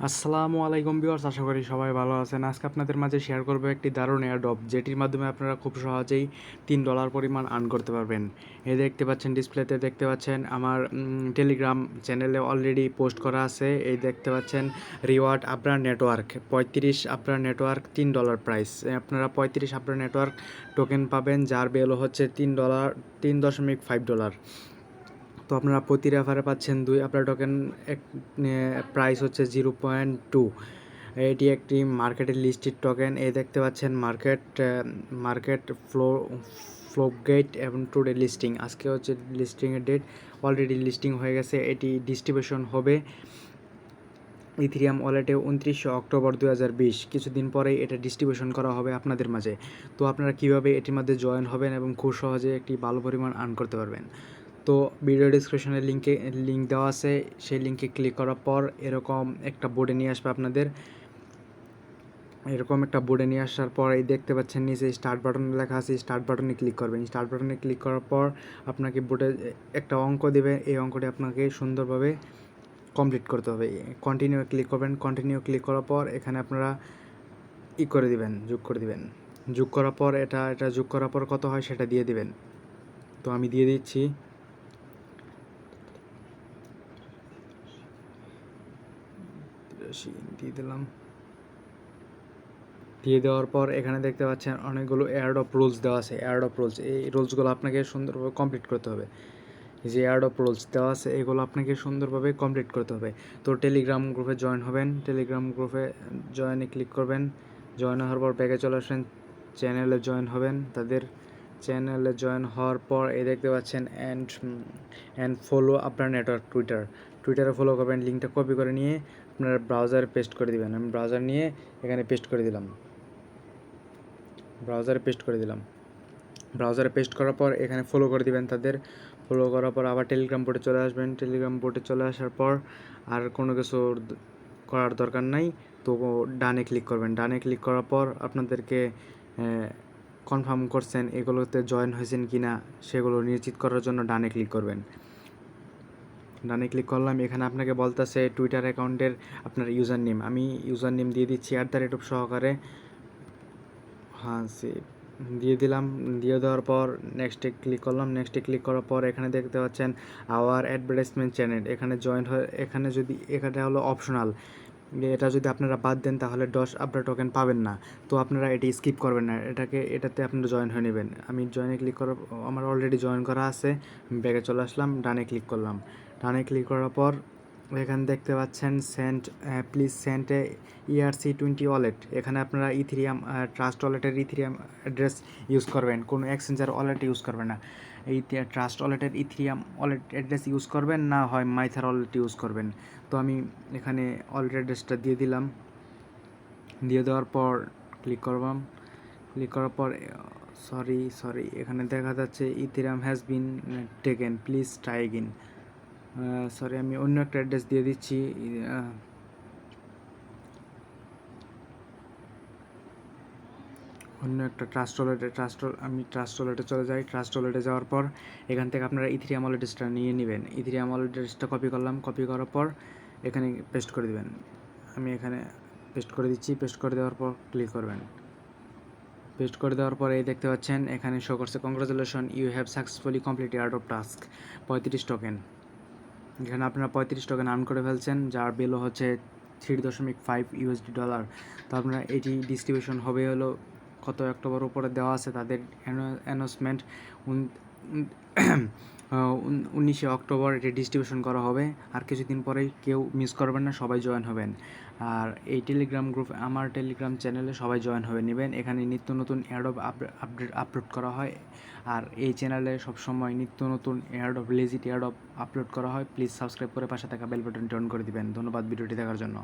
আসসালামু আলাইকুম ভিউয়ার্স, আশা করি সবাই ভালো আছেন। আজকে আপনাদের মাঝে শেয়ার করবো একটি দারুণ এয়ারড্রপ, যেটির মাধ্যমে আপনারা খুব সহজেই $3 পরিমাণ আর্ন করতে পারবেন। এই দেখতে পাচ্ছেন, ডিসপ্লেতে দেখতে পাচ্ছেন আমার টেলিগ্রাম চ্যানেলে অলরেডি পোস্ট করা আছে। এই দেখতে পাচ্ছেন রিওয়ার্ড আপনার নেটওয়ার্ক 35 আপনার নেটওয়ার্ক $3 প্রাইস। আপনারা 35 আপনার নেটওয়ার্ক টোকেন পাবেন, যার ভ্যালু হচ্ছে $3, $3.5। তো আপনারা প্রতি রেফারে পাচ্ছেন 2 আপনার টোকেন। এক প্রাইস হচ্ছে 0.2। এটি একটি মার্কেটের লিস্টেড টোকেন। এই দেখতে পাচ্ছেন মার্কেট ফ্লোগেট এবং টুডে লিস্টিং। আজকে হচ্ছে লিস্টিংয়ের ডেট, অলরেডি লিস্টিং হয়ে গেছে। এটি ডিস্ট্রিবিউশন হবে ইথিরিয়াম ওয়ালেটে 29 অক্টোবর 2020। কিছুদিন পরেই এটা ডিস্ট্রিবিউশন করা হবে আপনাদের মাঝে। তো আপনারা কীভাবে এটির মধ্যে জয়েন হবেন এবং খুব সহজে একটি ভালো পরিমাণ আর্ন করতে পারবেন, তো ভিডিও ডিসক্রিপশনে লিঙ্ক দেওয়া আছে। সেই লিঙ্কে ক্লিক করার পর এরকম একটা বোর্ডে নিয়ে আসবে আপনাদের। এরকম একটা বোর্ডে নিয়ে আসার পর এই দেখতে পাচ্ছেন নিচে স্টার্ট বাটন লেখা আছে, স্টার্ট বাটনে ক্লিক করবেন। স্টার্ট বাটনে ক্লিক করার পর আপনাকে বোর্ডে একটা অঙ্ক দেবে। এই অঙ্কটি আপনাকে সুন্দরভাবে কমপ্লিট করতে হবে। কন্টিনিউ ক্লিক করবেন। কন্টিনিউ ক্লিক করার পর এখানে আপনারা করে দিবেন, যোগ করে দিবেন। যোগ করার পর এটা যোগ করার পর কত হয় সেটা দিয়ে দিবেন। তো আমি দিয়ে দিচ্ছি। দিয়ে দিলাম। দিয়ে দেওয়ার পর এখানে দেখতে পাচ্ছেন অনেকগুলো এয়ারড্রপ রুলস দেওয়া আছে। এয়ারড্রপ রুলস, এই রুলসগুলো আপনাকে সুন্দরভাবে কমপ্লিট করতে হবে। এই যে এয়ারড্রপ রুলস দেওয়া আছে, এগুলো আপনাকে সুন্দরভাবে কমপ্লিট করতে হবে। তো টেলিগ্রাম গ্রুপে জয়েন হবেন। টেলিগ্রাম গ্রুপে জয়েনে ক্লিক করবেন। জয়েন হওয়ার পর ব্যাগে চলে আসবেন, চ্যানেলে জয়েন হবেন। তাদের চ্যানেলে জয়েন হওয়ার পর এই দেখতে পাচ্ছেন অ্যান্ড ফলো আপনার নেটওয়ার্ক টুইটারে ফলো করবেন। লিঙ্কটা কপি করে নিয়ে আপনার ব্রাউজারে পেস্ট করে দিবেন। আমি ব্রাউজার নিয়ে এখানে পেস্ট করে দিলাম। ব্রাউজারে পেস্ট করার পর এখানে ফলো করে দিবেন তাদের। ফলো করার পর আবার টেলিগ্রাম বোর্ডে চলে আসবেন। টেলিগ্রাম বোর্ডে চলে আসার পর আর কোনো কিছু করার দরকার নাই। তো ডানে ক্লিক করবেন। ডানে ক্লিক করার পর আপনাদেরকে কনফার্ম করছেন এগুলোতে জয়েন হয়েছেন কি না সেগুলো নিশ্চিত করার জন্য ডানে ক্লিক করবেন। ডানে ক্লিক করলাম। এখানে আপনাকে বলতেছে টুইটার অ্যাকাউন্টের আপনার ইউজার নেম। আমি ইউজার নেম দিয়ে দিচ্ছি @ সহকারে। হ্যাঁ, দিয়ে দিলাম। দিয়ে দেওয়ার পর নেক্সটে ক্লিক করলাম। নেক্সটে ক্লিক করার পর এখানে দেখতে পাচ্ছেন আওয়ার অ্যাডভার্টাইজমেন্ট চ্যানেল। এখানে জয়েন হয়ে এখানে হলো অপশনাল। এটা যদি আপনারা বাদ দেন তাহলে 10 আপনার টোকেন পাবেন না। তো আপনারা এটি স্কিপ করবেন না, এটাতে আপনারা জয়েন হয়ে নেবেন। আমি জয়েনে ক্লিক করার, আমার অলরেডি জয়েন করা আছে। ব্যাগে চলে আসলাম, ডানে ক্লিক করলাম। ডানে ক্লিক করার পর এখানে দেখতে পাচ্ছেন প্লিজ সেন্ড ERC20 ওয়ালেট। এখানে আপনারা ইথিরিয়াম ট্রাস্ট ওয়ালেটের ইথিরিয়াম অ্যাড্রেস ইউজ করবেন, কোনো এক্সচেঞ্জার ওয়ালেট ইউজ করবেন না। এই ট্রাস্ট ওয়ালেটের ইথিরিয়াম ওয়ালেট অ্যাড্রেস ইউজ করবেন, না হয় মাইথার ওয়ালেট ইউজ করবেন। তো আমি এখানে ওয়ালেট অ্যাড্রেসটা দিয়ে দিলাম। দিয়ে দেওয়ার পর ক্লিক করলাম। ক্লিক করার পর সরি এখানে দেখা যাচ্ছে ethereum has been taken, please try again. Sorry, আমি অন্য একটা অ্যাড্রেস দিয়ে দিচ্ছি। অন্য একটা আমি ট্রাস্ট ওয়ালেটে চলে যাই। ট্রাস্ট ওয়ালেটে যাওয়ার পর এখান থেকে আপনারা ইথিরিয়াম ওয়ালেটটা নিয়ে নেবেন। ইথিরিয়াম ওয়ালেটটা কপি করলাম। কপি করার পর এখানে পেস্ট করে দেবেন। আমি এখানে পেস্ট করে দিচ্ছি। পেস্ট করে দেওয়ার পর ক্লিক করবেন। পেস্ট করে দেওয়ার পরে দেখতে পাচ্ছেন এখানে শো করছে congratulation, you have successfully complete airdrop task 35 token. এখানে আপনারা 35 টোকেন আর্ন করে ফেলছেন, যার ভ্যালু হচ্ছে $3.5। তো আপনারা এটি ডিস্ট্রিবিউশন হবে হলো কত অক্টোবর উপরে দেওয়া আছে তাদের অ্যানাউন্সমেন্ট। 19 অক্টোবর এটি ডিস্ট্রিবিউশন করা হবে। আর কিছুদিন পরেই কেউ মিস করবেন না, সবাই জয়েন হবেন। আর এই টেলিগ্রাম গ্রুপ, আমার টেলিগ্রাম চ্যানেলে সবাই জয়েন হয়ে নেবেন। এখানে নিত্য নতুন এয়ারড্রপ আপলোড করা হয়। আর এই চ্যানেলে সবসময় নিত্য নতুন এয়ারড্রপ, লেজিট এয়ারড্রপ আপলোড করা হয়। প্লিজ সাবস্ক্রাইব করে পাশে থাকা বেল বাটনটি অন করে দিবেন। ধন্যবাদ ভিডিওটি দেখার জন্য।